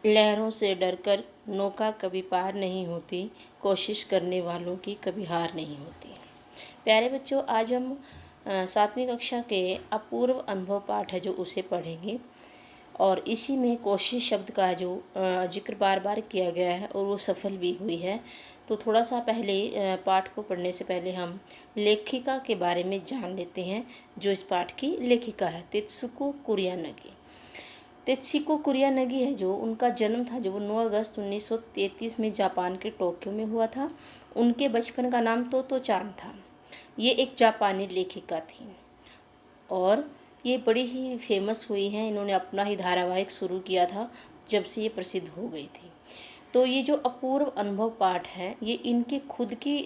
लहरों से डरकर नौका कभी पार नहीं होती, कोशिश करने वालों की कभी हार नहीं होती। प्यारे बच्चों, आज हम 7वीं कक्षा के अपूर्व अनुभव पाठ है जो उसे पढ़ेंगे। और इसी में कोशिश शब्द का जो जिक्र बार बार किया गया है और वो सफल भी हुई है। तो थोड़ा सा पहले पाठ को पढ़ने से पहले हम लेखिका के बारे में जान लेते हैं। जो इस पाठ की लेखिका है तेत्सुको कुरियानगी। तेत्सुको कुरियानगी है जो उनका जन्म था जो वो 9 अगस्त 1933 में जापान के टोक्यो में हुआ था। उनके बचपन का नाम तोतो चान था। ये एक जापानी लेखिका थी और ये बड़ी ही फेमस हुई हैं। इन्होंने अपना ही धारावाहिक शुरू किया था जब से ये प्रसिद्ध हो गई थी। तो ये जो अपूर्व अनुभव पाठ है ये इनकी खुद की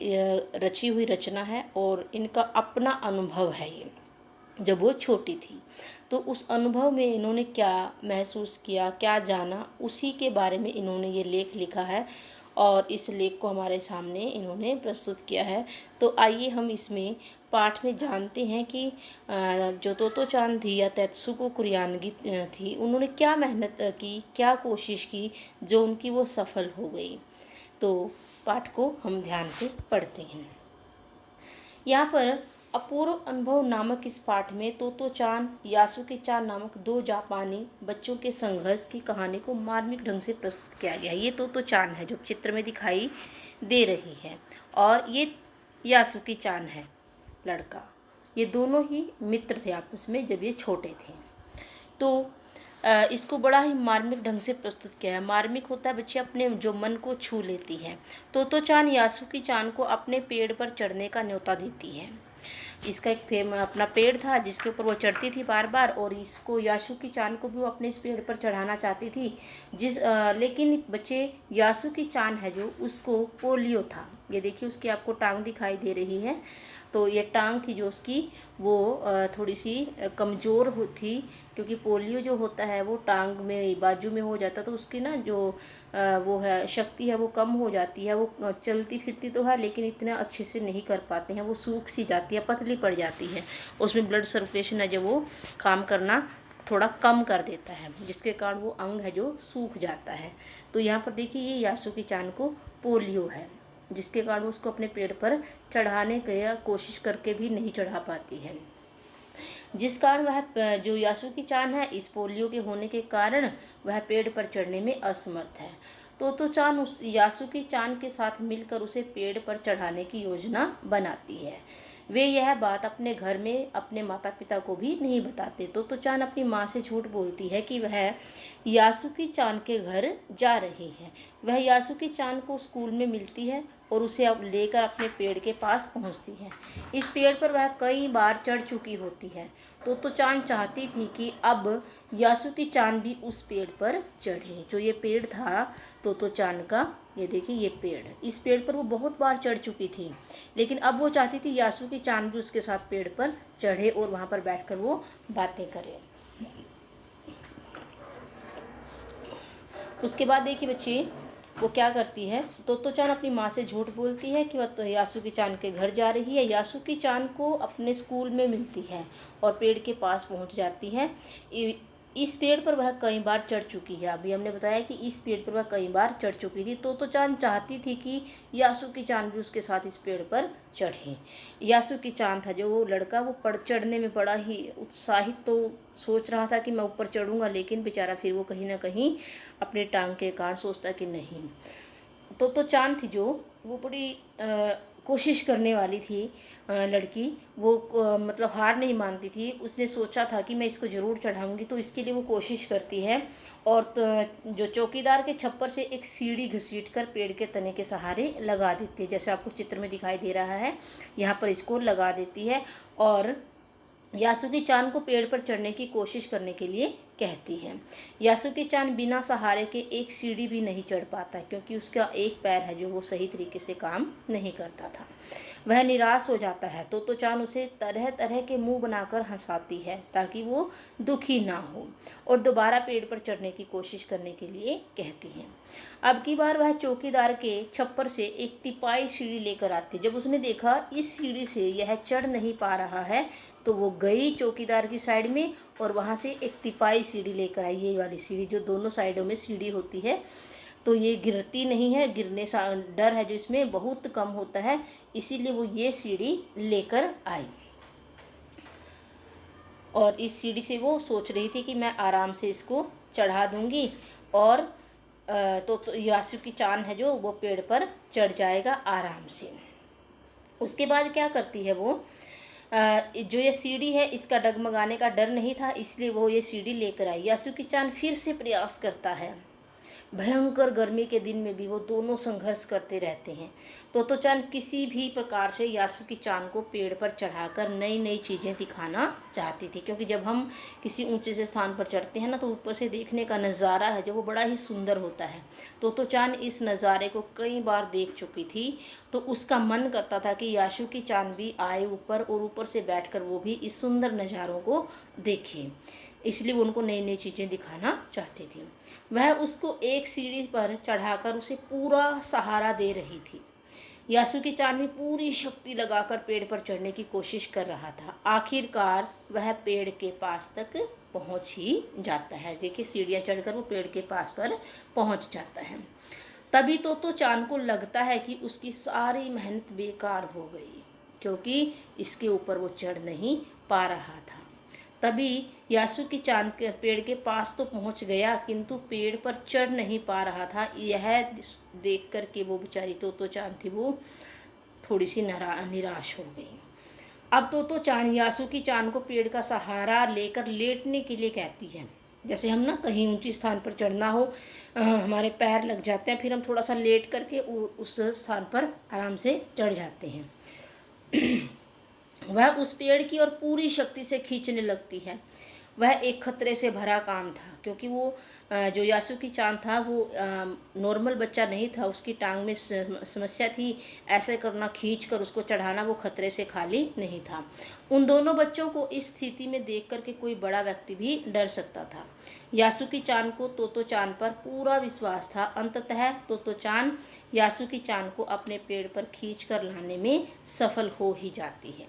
रची हुई रचना है और इनका अपना अनुभव है। ये जब वो छोटी थी तो उस अनुभव में इन्होंने क्या महसूस किया, क्या जाना, उसी के बारे में इन्होंने ये लेख लिखा है और इस लेख को हमारे सामने इन्होंने प्रस्तुत किया है। तो आइए हम इसमें पाठ में जानते हैं कि जो तोतो चान थी या तेत्सुको कुरियानगी थी, उन्होंने क्या मेहनत की, क्या कोशिश की जो उनकी वो सफल हो गई। तो पाठ को हम ध्यान से पढ़ते हैं। यहाँ पर अपूर्व अनुभव नामक इस पाठ में तोतो चान, यासुके चान नामक 2 जापानी बच्चों के संघर्ष की कहानी को मार्मिक ढंग से प्रस्तुत किया गया है। ये तोतो चान है जो चित्र में दिखाई दे रही है और ये यासुके चान है लड़का। ये दोनों ही मित्र थे आपस में जब ये छोटे थे। तो इसको बड़ा ही मार्मिक ढंग से प्रस्तुत किया है। मार्मिक होता है बच्चे अपने जो मन को छू लेती है। तोतो चान यासुकी चान को अपने पेड़ पर चढ़ने का न्योता देती है। इसका एक अपना पेड़ था जिसके ऊपर वो चढ़ती थी बार बार और इसको यासुकी चान को भी वो अपने इस पेड़ पर चढ़ाना चाहती थी। लेकिन बच्चे यासुकी चान है जो उसको पोलियो था। ये देखिए उसकी आपको टांग दिखाई दे रही है। तो ये टांग थी जो उसकी वो थोड़ी सी कमज़ोर थी क्योंकि पोलियो जो होता है वो टांग में बाजू में हो जाता तो उसकी ना जो वो है शक्ति है वो कम हो जाती है। वो चलती फिरती तो है लेकिन इतना अच्छे से नहीं कर पाते हैं। वो सूख सी जाती है, पतली पड़ जाती है। उसमें ब्लड सर्कुलेशन है जो वो काम करना थोड़ा कम कर देता है जिसके कारण वो अंग है जो सूख जाता है। तो यहाँ पर देखिए ये यासुकी चान को पोलियो है जिसके कारण वो उसको अपने पेड़ पर चढ़ाने की कोशिश करके भी नहीं चढ़ा पाती है। जिस कारण वह जो यासुकी चान है इस पोलियो के होने के कारण वह पेड़ पर चढ़ने में असमर्थ है। तो चान उस यासुकी चान के साथ मिलकर उसे पेड़ पर चढ़ाने की योजना बनाती है। वे यह बात अपने घर में अपने माता पिता को भी नहीं बताते। तो चान अपनी माँ से झूठ बोलती है कि वह यासुकी चान के घर जा रही है। वह यासुकी चान को स्कूल में मिलती है और उसे अब लेकर अपने पेड़ के पास पहुंचती है। इस पेड़ पर वह कई बार चढ़ चुकी होती है। तो चान चाहती थी कि अब यासुकी चान भी उस पेड़ पर चढ़े। जो ये पेड़ था तो चान का, ये देखिए ये पेड़, इस पेड़ पर वो बहुत बार चढ़ चुकी थी लेकिन अब वो चाहती थी यासुकी चान भी उसके साथ पेड़ पर चढ़े और वहाँ पर बैठकर वो बातें करे। उसके बाद देखिए बच्चे वो क्या करती है। तो चान अपनी माँ से झूठ बोलती है कि वह तो यासुकी चान के घर जा रही है। यासुकी चान को अपने स्कूल में मिलती है और पेड़ के पास पहुँच जाती है। इस पेड़ पर वह कई बार चढ़ चुकी है। अभी हमने बताया कि इस पेड़ पर वह कई बार चढ़ चुकी थी। तो चान चाहती थी कि यासुकी चान भी उसके साथ इस पेड़ पर चढ़े। यासुकी चान था जो वो लड़का वो चढ़ने में बड़ा ही उत्साहित तो सोच रहा था कि मैं ऊपर चढ़ूँगा लेकिन बेचारा फिर वो कहीं ना कहीं अपने टांग के कारण सोचता कि नहीं। तो चान थी जो वो बड़ी कोशिश करने वाली थी लड़की। वो मतलब हार नहीं मानती थी। उसने सोचा था कि मैं इसको ज़रूर चढ़ाऊंगी तो इसके लिए वो कोशिश करती है और जो चौकीदार के छप्पर से एक सीढ़ी घसीट कर पेड़ के तने के सहारे लगा देती है। जैसे आपको चित्र में दिखाई दे रहा है यहाँ पर इसको लगा देती है और यासुकी चान को पेड़ पर चढ़ने की कोशिश करने के लिए कहती है। यासुकी चान बिना सहारे के एक सीढ़ी भी नहीं चढ़ पाता क्योंकि उसका एक पैर है जो वो सही तरीके से काम नहीं करता था। वह निराश हो जाता है। तो चान उसे तरह तरह के मुंह बनाकर हंसाती है ताकि वो दुखी ना हो और दोबारा पेड़ पर चढ़ने की कोशिश करने के लिए कहती है। अब की बार वह चौकीदार के छप्पर से एक तिपाई सीढ़ी लेकर आती है। जब उसने देखा इस सीढ़ी से यह चढ़ नहीं पा रहा है तो वो गई चौकीदार की साइड में और वहाँ से एक तिपाई सीढ़ी लेकर आई, ये वाली सीढ़ी जो दोनों साइडों में सीढ़ी होती है, तो ये गिरती नहीं है, गिरने सा डर है जो इसमें बहुत कम होता है, इसीलिए वो ये सीढ़ी लेकर आई। और इस सीढ़ी से वो सोच रही थी कि मैं आराम से इसको चढ़ा दूंगी और तो यासुकी चान है जो वो पेड़ पर चढ़ जाएगा आराम से। उसके बाद क्या करती है वो, जो ये सीढ़ी है इसका डगमगाने का डर नहीं था, इसलिए वो ये सीढ़ी लेकर आई। यासुकी चान फिर से प्रयास करता है, भयंकर गर्मी के दिन में भी वो दोनों संघर्ष करते रहते हैं। तोतो चान किसी भी प्रकार से यासुकी चान को पेड़ पर चढ़ाकर नई नई चीज़ें दिखाना चाहती थी, क्योंकि जब हम किसी ऊंचे से स्थान पर चढ़ते हैं ना, तो ऊपर से देखने का नज़ारा है जो वो बड़ा ही सुंदर होता है। तोतो चान इस नज़ारे को कई बार देख चुकी थी, तो उसका मन करता था कि यासुकी चान भी आए ऊपर और ऊपर से बैठकर वो भी इस सुंदर नज़ारों को देखें, इसलिए वो उनको नई नई चीज़ें दिखाना चाहती थी। वह उसको एक सीढ़ी पर चढ़ाकर उसे पूरा सहारा दे रही थी। यासुकी चान भी पूरी शक्ति लगाकर पेड़ पर चढ़ने की कोशिश कर रहा था। आखिरकार वह पेड़ के पास तक पहुंच ही जाता है। देखिए सीढ़ियाँ चढ़कर वो पेड़ के पास पर पहुंच जाता है। तभी तो चान को लगता है कि उसकी सारी मेहनत बेकार हो गई, क्योंकि इसके ऊपर वो चढ़ नहीं पा रहा था। तभी यासुकी चान के पेड़ के पास तो पहुंच गया, किंतु पेड़ पर चढ़ नहीं पा रहा था। यह देख कर के वो बेचारी तोतो चान थी, वो थोड़ी सी निराश हो गई। अब तोतो चान यासुकी चान को पेड़ का सहारा लेकर लेटने के लिए कहती है। जैसे हम ना कहीं ऊंची स्थान पर चढ़ना हो, हमारे पैर लग जाते हैं, फिर हम थोड़ा सा लेट करके उस स्थान पर आराम से चढ़ जाते हैं। वह उस पेड़ की ओर पूरी शक्ति से खींचने लगती है। वह एक खतरे से भरा काम था, क्योंकि वो जो यासुकी चान था वो नॉर्मल बच्चा नहीं था, उसकी टांग में समस्या थी। ऐसे करना, खींच कर उसको चढ़ाना वो खतरे से खाली नहीं था। उन दोनों बच्चों को इस स्थिति में देख कर के कोई बड़ा व्यक्ति भी डर सकता था। यासुकी चान को तोतो चान पर पूरा विश्वास था। अंततः तोतो चान यासुकी चान को अपने पेड़ पर खींच कर लाने में सफल हो ही जाती है।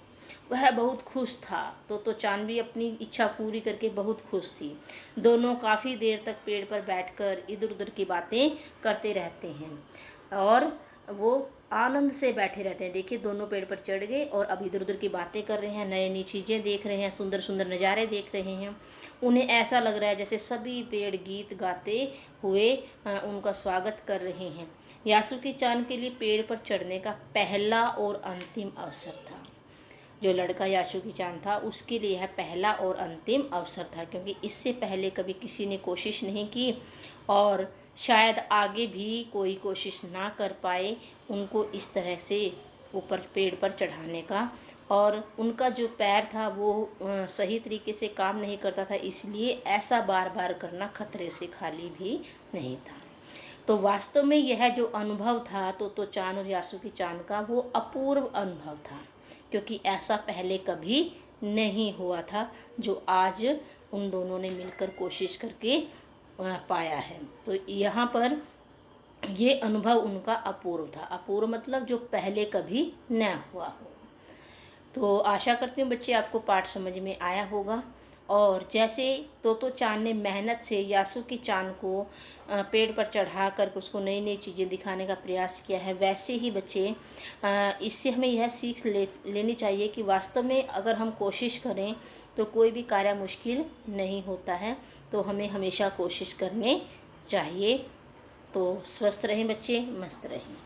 वह बहुत खुश था। तोतो चान भी अपनी इच्छा पूरी करके बहुत खुश थी। दोनों काफ़ी देर तक पेड़ पर बैठकर इधर उधर की बातें करते रहते हैं और वो आनंद से बैठे रहते हैं। देखिए दोनों पेड़ पर चढ़ गए और अब इधर उधर की बातें कर रहे हैं, नई नई चीज़ें देख रहे हैं, सुंदर सुंदर नज़ारे देख रहे हैं। उन्हें ऐसा लग रहा है जैसे सभी पेड़ गीत गाते हुए उनका स्वागत कर रहे हैं। यासुकी चान के लिए पेड़ पर चढ़ने का पहला और अंतिम अवसर था। जो लड़का यासुकी चान था उसके लिए यह पहला और अंतिम अवसर था, क्योंकि इससे पहले कभी किसी ने कोशिश नहीं की और शायद आगे भी कोई कोशिश ना कर पाए उनको इस तरह से ऊपर पेड़ पर चढ़ाने का। और उनका जो पैर था वो सही तरीके से काम नहीं करता था, इसलिए ऐसा बार बार करना खतरे से खाली भी नहीं था। तो वास्तव में यह जो अनुभव था तो चान और यासुकी चान का, वो अपूर्व अनुभव था, क्योंकि ऐसा पहले कभी नहीं हुआ था जो आज उन दोनों ने मिलकर कोशिश करके पाया है। तो यहाँ पर ये अनुभव उनका अपूर्व था। अपूर्व मतलब जो पहले कभी न हुआ हो। तो आशा करती हूँ बच्चे आपको पाठ समझ में आया होगा। और जैसे तोतो चान ने मेहनत से यासुकी चान को पेड़ पर चढ़ा कर उसको नई नई चीज़ें दिखाने का प्रयास किया है, वैसे ही बच्चे इससे हमें यह सीख लेनी चाहिए कि वास्तव में अगर हम कोशिश करें तो कोई भी कार्य मुश्किल नहीं होता है। तो हमें हमेशा कोशिश करनी चाहिए। तो स्वस्थ रहें बच्चे, मस्त रहें।